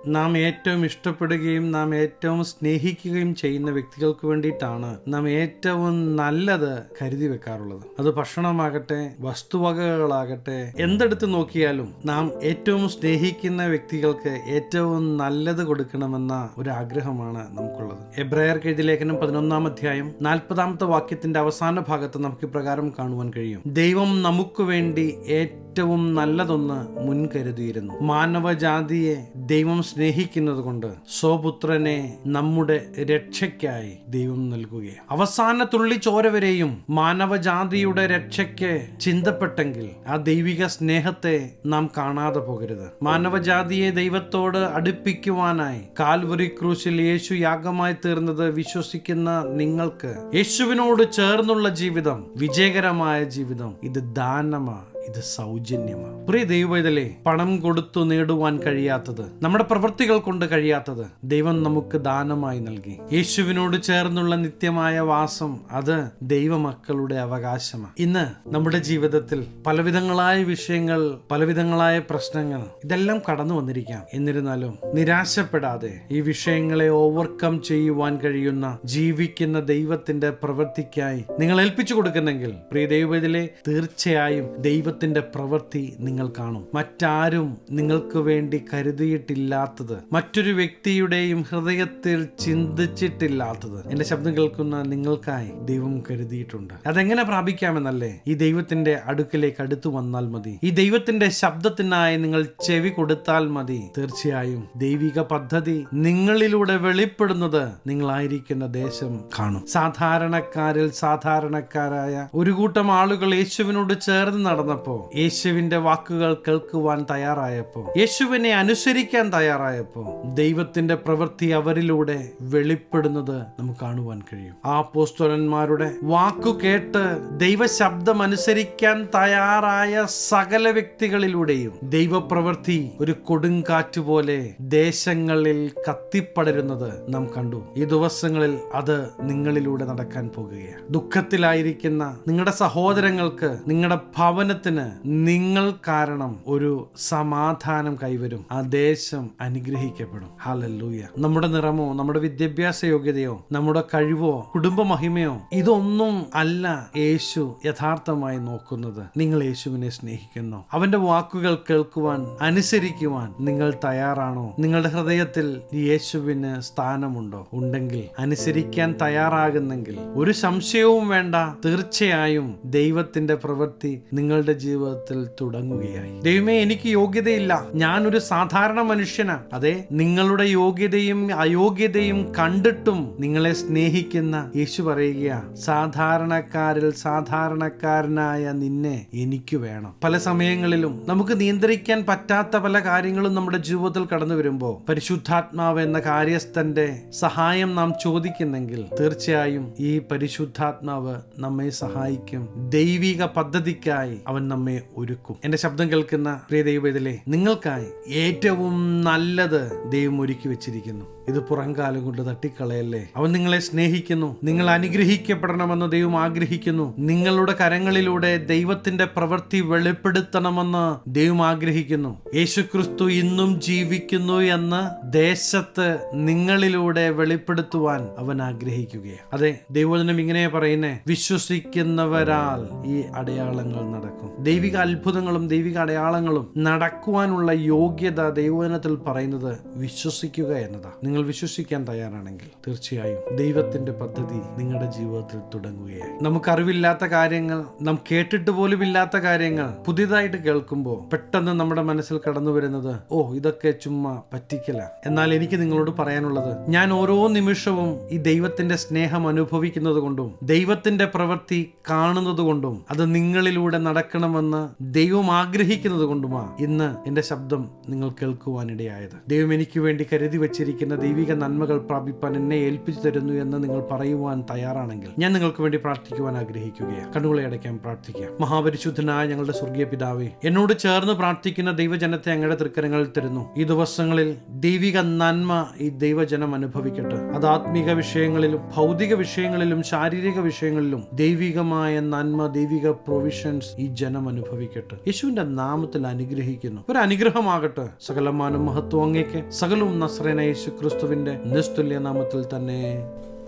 നാം ഏറ്റവും ഇഷ്ടപ്പെടുകയും നാം ഏറ്റവും സ്നേഹിക്കുകയും ചെയ്യുന്ന വ്യക്തികൾക്ക് വേണ്ടിയിട്ടാണ് നാം ഏറ്റവും നല്ലത് കരുതി വെക്കാറുള്ളത്. അത് ഭക്ഷണമാകട്ടെ, വസ്തുവകകളാകട്ടെ, എന്തെടുത്ത് നോക്കിയാലും നാം ഏറ്റവും സ്നേഹിക്കുന്ന വ്യക്തികൾക്ക് ഏറ്റവും നല്ലത് കൊടുക്കണമെന്ന ഒരു ആഗ്രഹമാണ് നമുക്കുള്ളത്. എബ്രായർക്ക് എഴുതിയ ലേഖനം 11-ാം അധ്യായം 40-ാമത്തെ വാക്യത്തിന്റെ അവസാന ഭാഗത്ത് നമുക്ക് ഇപ്രകാരം കാണുവാൻ കഴിയും: ദൈവം നമുക്ക് വേണ്ടി ഏറ്റവും നല്ലതൊന്ന് മുൻകരുതിയിരുന്നു. മാനവജാതിയെ ദൈവം സ്നേഹിക്കുന്നത് കൊണ്ട് സ്വപുത്രനെ നമ്മുടെ രക്ഷയ്ക്കായി ദൈവം നൽകുകയാണ്. അവസാന തുള്ളി ചോര വരെയും മാനവജാതിയുടെ രക്ഷയ്ക്ക് ചിന്തപ്പെട്ടെങ്കിൽ ആ ദൈവിക സ്നേഹത്തെ നാം കാണാതെ പോകരുത്. മാനവജാതിയെ ദൈവത്തോട് അടുപ്പിക്കുവാനായി കാൽവരി ക്രൂശിൽ യേശു യാഗമായി തീർന്നത് വിശ്വസിക്കുന്ന നിങ്ങൾക്ക് യേശുവിനോട് ചേർന്നുള്ള ജീവിതം, വിജയകരമായ ജീവിതം, ഇത് ദാനമാണ്, ഇത് സൗജന്യമാണ്. പ്രിയ ദൈവവേദലേ, പണം കൊടുത്തു നേടുവാൻ കഴിയാത്തത്, നമ്മുടെ പ്രവൃത്തികൾ കൊണ്ട് കഴിയാത്തത് ദൈവം നമുക്ക് ദാനമായി നൽകി. യേശുവിനോട് ചേർന്നുള്ള നിത്യമായ വാസം, അത് ദൈവമക്കളുടെ അവകാശമാണ്. ഇന്ന് നമ്മുടെ ജീവിതത്തിൽ പലവിധങ്ങളായ വിഷയങ്ങൾ, പലവിധങ്ങളായ പ്രശ്നങ്ങൾ, ഇതെല്ലാം കടന്നു വന്നിരിക്കാം. എന്നിരുന്നാലും നിരാശപ്പെടാതെ ഈ വിഷയങ്ങളെ ഓവർകം ചെയ്യുവാൻ കഴിയുന്ന ജീവിക്കുന്ന ദൈവത്തിന്റെ പ്രവൃത്തിക്കായി നിങ്ങൾ ഏൽപ്പിച്ചു കൊടുക്കുന്നെങ്കിൽ പ്രിയ ദൈവവേദലേ, തീർച്ചയായും ദൈവത്തിന്റെ പ്രവൃത്തി നിങ്ങൾ കാണും. മറ്റാരും നിങ്ങൾക്ക് വേണ്ടി കരുതിയിട്ടില്ലാത്തത്, മറ്റൊരു വ്യക്തിയുടെയും ഹൃദയത്തിൽ ചിന്തിച്ചിട്ടില്ലാത്തത് എന്റെ ശബ്ദം കേൾക്കുന്ന നിങ്ങൾക്കായി ദൈവം കരുതിയിട്ടുണ്ട്. അതെങ്ങനെ പ്രാപിക്കാമെന്നല്ലേ? ഈ ദൈവത്തിന്റെ അടുക്കിലേക്ക് അടുത്തു വന്നാൽ മതി. ഈ ദൈവത്തിന്റെ ശബ്ദത്തിനായി നിങ്ങൾ ചെവി കൊടുത്താൽ മതി. തീർച്ചയായും ദൈവിക പദ്ധതി നിങ്ങളിലൂടെ വെളിപ്പെടുന്നത് നിങ്ങളായിരിക്കുന്ന ദേശം കാണും. സാധാരണക്കാരിൽ സാധാരണക്കാരായ ഒരു കൂട്ടം ആളുകൾ യേശുവിനോട് ചേർന്ന് നടന്നപ്പോൾ, യേശുവിന്റെ വാക്കുകൾ കേൾക്കുവാൻ തയ്യാറായപ്പോ, യേശുവിനെ അനുസരിക്കാൻ തയ്യാറായപ്പോ, ദൈവത്തിന്റെ പ്രവൃത്തി അവരിലൂടെ വെളിപ്പെടുന്നത് നമുക്ക് കാണുവാൻ കഴിയും. ആ അപ്പോസ്തലന്മാരുടെ വാക്കു കേട്ട് ദൈവശബ്ദം അനുസരിക്കാൻ തയ്യാറായ സകല വ്യക്തികളിലൂടെയും ദൈവപ്രവൃത്തി ഒരു കൊടുങ്കാറ്റ് പോലെ ദേശങ്ങളിൽ കത്തിപ്പടരുന്നത് നാം കണ്ടു. ഈ ദിവസങ്ങളിൽ അത് നിങ്ങളിലൂടെ നടക്കാൻ പോകുകയാണ്. ദുഃഖത്തിലായിരിക്കുന്ന നിങ്ങളുടെ സഹോദരങ്ങൾക്ക്, നിങ്ങളുടെ ഭവനത്തിന് നിങ്ങൾ കാരണം ഒരു സമാധാനം കൈവരും. ആ ദേശം അനുഗ്രഹിക്കപ്പെടും. ഹല്ലേലൂയ. നമ്മുടെ നിറമോ, നമ്മുടെ വിദ്യാഭ്യാസ യോഗ്യതയോ, നമ്മുടെ കഴിവോ, കുടുംബ മഹിമയോ, ഇതൊന്നും അല്ല യേശു യഥാർത്ഥമായി നോക്കുന്നത്. നിങ്ങൾ യേശുവിനെ സ്നേഹിക്കുന്നു. അവന്റെ വാക്കുകൾ കേൾക്കുവാൻ, അനുസരിക്കുവാൻ നിങ്ങൾ തയ്യാറാണോ? നിങ്ങളുടെ ഹൃദയത്തിൽ യേശുവിന് സ്ഥാനമുണ്ടോ? ഉണ്ടെങ്കിൽ, അനുസരിക്കാൻ തയ്യാറാകുന്നെങ്കിൽ ഒരു സംശയവും വേണ്ട, തീർച്ചയായും ദൈവത്തിന്റെ പ്രവൃത്തി നിങ്ങളുടെ ജീവിതത്തിൽ തുടങ്ങുകയായി. ദൈവമേ, എനിക്ക് യോഗ്യതയില്ല, ഞാനൊരു സാധാരണ മനുഷ്യനാണ്. അതെ, നിങ്ങളുടെ യോഗ്യതയും അയോഗ്യതയും കണ്ടിട്ടും നിങ്ങളെ സ്നേഹിക്കുന്ന യേശു പറയുക, സാധാരണക്കാരിൽ സാധാരണക്കാരനായ നിന്നെ എനിക്ക് വേണം. പല സമയങ്ങളിലും നമുക്ക് നിയന്ത്രിക്കാൻ പറ്റാത്ത പല കാര്യങ്ങളും നമ്മുടെ ജീവിതത്തിൽ കടന്നു വരുമ്പോൾ പരിശുദ്ധാത്മാവ് എന്ന കാര്യസ്ഥന്റെ സഹായം നാം ചോദിക്കുന്നെങ്കിൽ തീർച്ചയായും ഈ പരിശുദ്ധാത്മാവ് നമ്മെ സഹായിക്കും. ദൈവിക പദ്ധതിക്കായി അവൻ നമ്മെ ഒരുക്കും. എന്റെ ശബ്ദം കേൾക്കുന്ന പ്രിയ ദൈവവേദലേ, നിങ്ങൾക്കായി ഏറ്റവും നല്ലത് ദൈവം ഒരുക്കി വെച്ചിരിക്കുന്നു. ഇത് പുറംകാലം കൊണ്ട് തട്ടിക്കളയല്ലേ. അവൻ നിങ്ങളെ സ്നേഹിക്കുന്നു. നിങ്ങൾ അനുഗ്രഹിക്കപ്പെടണമെന്ന് ദൈവം ആഗ്രഹിക്കുന്നു. നിങ്ങളുടെ കരങ്ങളിലൂടെ ദൈവത്തിന്റെ പ്രവൃത്തി വെളിപ്പെടുത്തണമെന്ന് ദൈവം ആഗ്രഹിക്കുന്നു. യേശുക്രിസ്തു ഇന്നും ജീവിക്കുന്നു എന്ന് ദേശത്ത് നിങ്ങളിലൂടെ വെളിപ്പെടുത്തുവാൻ അവൻ ആഗ്രഹിക്കുകയാണ്. അതെ, ദൈവവചനം ഇങ്ങനെ പറയുന്നേ, വിശ്വസിക്കുന്നവരാൽ ഈ അടയാളങ്ങൾ നടക്കും. ദൈവിക അത്ഭുതങ്ങളും ദൈവിക അടയാളങ്ങളും നടക്കുവാനുള്ള യോഗ്യത ദൈവവചനത്തിൽ പറയുന്നത് വിശ്വസിക്കുക എന്നതാ. നിങ്ങൾ വിശ്വസിക്കാൻ തയ്യാറാണെങ്കിൽ തീർച്ചയായും ദൈവത്തിന്റെ പദ്ധതി നിങ്ങളുടെ ജീവിതത്തിൽ തുടങ്ങുകയായി. നമുക്കറിവില്ലാത്ത കാര്യങ്ങൾ, നാം കേട്ടിട്ട് പോലും ഇല്ലാത്ത കാര്യങ്ങൾ പുതിയതായിട്ട് കേൾക്കുമ്പോൾ പെട്ടെന്ന് നമ്മുടെ മനസ്സിൽ കടന്നു വരുന്നത്, ഓ, ഇതൊക്കെ ചുമ്മാ പറ്റിക്കല. എന്നാൽ എനിക്ക് നിങ്ങളോട് പറയാനുള്ളത്, ഞാൻ ഓരോ നിമിഷവും ഈ ദൈവത്തിന്റെ സ്നേഹം അനുഭവിക്കുന്നത് കൊണ്ടും ദൈവത്തിന്റെ പ്രവൃത്തി കാണുന്നത് കൊണ്ടും അത് നിങ്ങളിലൂടെ നടക്കണമെന്ന് ദൈവം ആഗ്രഹിക്കുന്നത് കൊണ്ടുമാ ഇന്ന് എന്റെ ശബ്ദം നിങ്ങൾ കേൾക്കുവാനിടയായത്. ദൈവം എനിക്ക് വേണ്ടി കരുതി വെച്ചിരിക്കുന്ന ദൈവിക നന്മകൾ പ്രാപിപ്പാൻ എന്നെ ഏൽപ്പിച്ചു തരുന്നു എന്ന് നിങ്ങൾ പറയുവാൻ തയ്യാറാണെങ്കിൽ ഞാൻ നിങ്ങൾക്ക് വേണ്ടി പ്രാർത്ഥിക്കുവാൻ ആഗ്രഹിക്കുകയാണ്. കണ്ണുകളെ അടയ്ക്കാൻ പ്രാർത്ഥിക്കാം. മഹാപരിശുദ്ധനായ ഞങ്ങളുടെ സ്വർഗീയ പിതാവേ, എന്നോട് ചേർന്ന് പ്രാർത്ഥിക്കുന്ന ദൈവജനത്തെ അങ്ങയുടെ തൃക്കരങ്ങളിൽ തരുന്നു. ഈ ദിവസങ്ങളിൽ ദൈവിക നന്മ ഈ ദൈവജനം അനുഭവിക്കട്ടെ. അത് ആത്മീക വിഷയങ്ങളിലും ഭൗതിക വിഷയങ്ങളിലും ശാരീരിക വിഷയങ്ങളിലും ദൈവികമായ നന്മ, ദൈവിക പ്രൊവിഷൻസ് ഈ ജനം ദർശനം അനുഭവിക്കട്ടെ. യേശുവിന്റെ നാമത്തിൽ അനുഗ്രഹിക്കുന്നു. ഒരു അനുഗ്രഹമാകട്ടെ. സകലമാനം മഹത്വം അങ്ങേക്ക്. സകലവും നസ്രേന യേശു ക്രിസ്തുവിന്റെ നിസ്തുല്യ നാമത്തിൽ തന്നെ.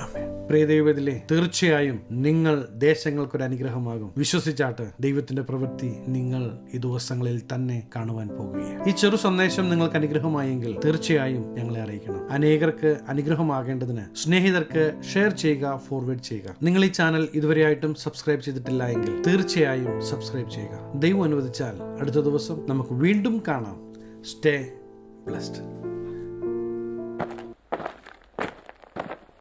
ആമേൻ. പ്രിയ ദൈവത്തിലെ, തീർച്ചയായും നിങ്ങൾ ദേശങ്ങൾക്കൊരു അനുഗ്രഹമാകും. വിശ്വസിച്ചാട്ട്. ദൈവത്തിന്റെ പ്രവൃത്തി നിങ്ങൾ ഈ ദിവസങ്ങളിൽ തന്നെ കാണുവാൻ പോകുകയാണ്. ഈ ചെറു സന്ദേശം നിങ്ങൾക്ക് അനുഗ്രഹമായെങ്കിൽ തീർച്ചയായും ഞങ്ങളെ അറിയിക്കണം. അനേകർക്ക് അനുഗ്രഹമാകേണ്ടതിന് സ്നേഹിതർക്ക് ഷെയർ ചെയ്യുക, ഫോർവേഡ് ചെയ്യുക. നിങ്ങൾ ഈ ചാനൽ ഇതുവരെയായിട്ടും സബ്സ്ക്രൈബ് ചെയ്തിട്ടില്ല എങ്കിൽ തീർച്ചയായും സബ്സ്ക്രൈബ് ചെയ്യുക. ദൈവം അനുവദിച്ചാൽ അടുത്ത ദിവസം നമുക്ക് വീണ്ടും കാണാം. Stay blessed.